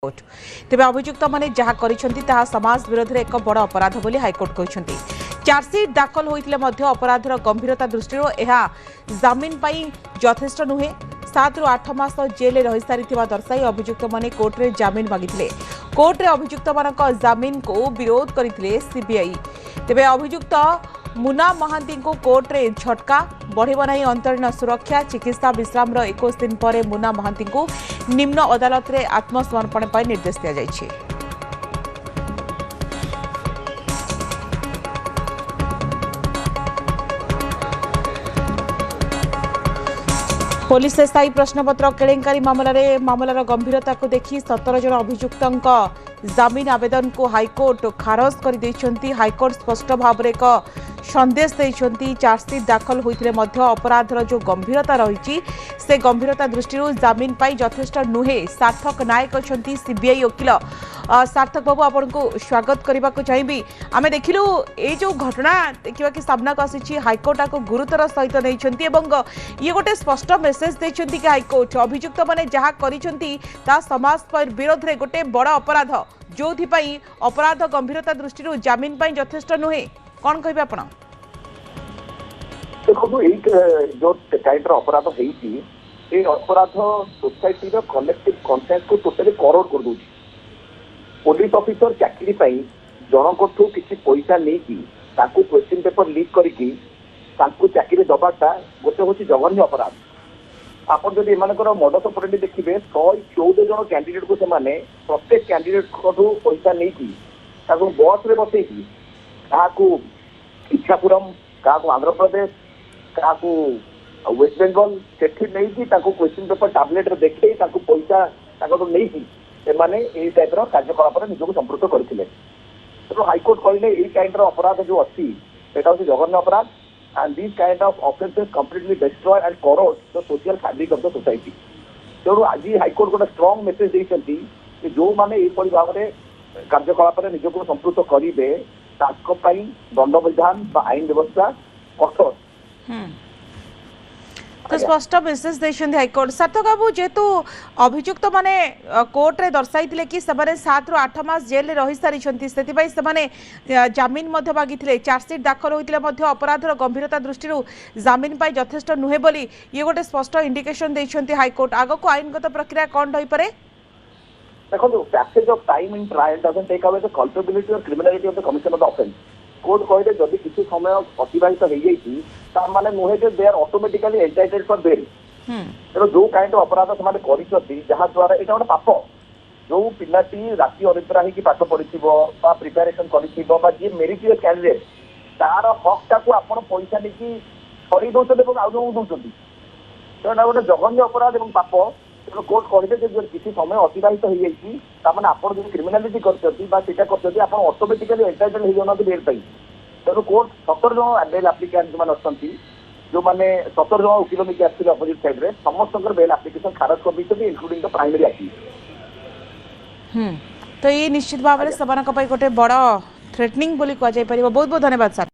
Court तेज अभियुक्त मैंने जहाँ कर समाज विरोध में एक बड़ अपराध बोली हाइकोर्ट कहते चार्जसीट दाखल होते अपराधर गंभीरता दृष्टि जमिन यथेष्ट नुहे 7 ରୁ 8 मास जेल रही सारी दर्शाई अभियुक्त मैंने कोर्टे जमिन मागिले कोर्टे अभियुक्त मान जमिन को विरोध करते सीबीआई तेज अभियुक्त मुना महांती को कोर्टे झटका बढ़ेब नहीं अंतरीण सुरक्षा चिकित्सा विश्राम 21 दिन पर मुना महांती को निम्न अदालत में आत्मसमर्पण पर निर्देश दिया जायछि। पुलिस स्थायी प्रश्नपत्र केलेंकारी मामलार गंभीरता को देखि 17 जन अभियुक्त जमीन आवेदन को हाइकोर्ट खारज कर हाइकोर्ट स्पष्ट भाव एक संदेश देइछंती चार्जसीट दाखल होते अपराधर जो गंभीरता रही से गंभीरता दृष्टि जमीन पाई यथेष्ट नुहे। सार्थक नायक अच्छा सीबीआई वकिल सार्थक बाबू आपन को स्वागत करने को चाहिए। आम देखिलु ये जो घटना देखा कि सामना को आसी हाइकोर्ट को गुरुतर सहित नहीं ये गोटे स्पष्ट मेसेज देइछंती कि हाइकोर्ट अभियुक्त मैंने जहाँ कर समाज विरोध में गोटे बड़ अपराध जो अपराध गंभीरता दृष्टि जमीन पाई यथेष्ट नुहे कौन कहे आप देखो जो टाइप अपराध होती अपराध सोसाइटी कलेक्टिव कन्सेंस को टोटाली करोड़ कर दूँ। पुलिस ऑफिसर चाकरी जनक किसी पैसा नहीं क्वेश्चन पेपर लीक करके चाकरी दबाटा गोटे हूँ जघन्य अपराध। आप जब एम मडस ऑपरेंडी देखिए 114 जन कैंडिडेट को सेमाने प्रत्येक कैंडिडेट पैसा नहीं बस रे बसई क्या इच्छापुरम क्या आंध्र प्रदेश क्या वेस्ट बेंगल से क्वेश्चन पेपर टैबलेट देखे पैसा नहीं से टाइप कार्यकलाप निजक संपृक्त करते तेणु हाइकोर्ट कहले यही काइंड अपराध जो अच्छी हूँ जघन्य अपराध and this kind of offences completely destroy and crore the social fabric of the society. तेणु आज हाइकोर्ट गोटे स्ट्रांग मेसेज देइछंती कि जो माने एपरि भाव में कार्यकलाप निजक संपृक्त करेंगे दंड विधान आईन व्यवस्था कठोर तो स्पष्ट मेसेज देइछंती हाइकोर्ट। सार्थक बाबू जेतु अभियुक्त माने कोर्ट रे दर्शाइथिले कि सेमाने 7 ରୁ 8 मास जेल रे रही सारी जमीन मागिले चार्जसीट दाखल होते अपराधर गंभीरता दृष्टि जमीन पाई यथेष्ट नुहे बोली ये गोटे स्पष्ट इंडिकेशन देइछंती हाइकोर्ट। आगो को आईनगत प्रक्रिया कौन रही पारे देखो passage of time in trial doesn't take away the culpability और criminality of the commission of the offence. Court कहले जदि किसी समय अतिबाहित हो जाइए तार नुहे they are automatically entitled for bail. तेणु जो काइंड अपराध से जहाँ द्वारा यहाँ गोटे पाप जो पिलाटी राति अनिद्रा होगी पाठ पढ़ी प्रिपेरेसन कर मेरिटियस कैंडिडेट तार हकटा को आप पैसा नहीं छड़ी दौरान आउ दौरान तेना गोटे जघन्य अपराध और पाप। तेणु कोर्ट कहते किसी समय अतिबाहित हो जाए आप क्रिमिनालिटी कर ऑटोमेटिकली एंटाइटल हो जाना बेल पाई। तेणु कोर्ट 17 जन बेल आप्लिकेंट जो अच्छा जो मैंने 17 जन वकिल नहीं आसते अपोजिट साइड में समस्त बेल आप्लिकेशन खारज कर दी इंक्लूडिंग द प्राइमरी आक्यूज। तो ये निश्चित भाव में गोटे बड़ थ्रेटनिंग बोली कह बहुत बहुत धन्यवाद सर।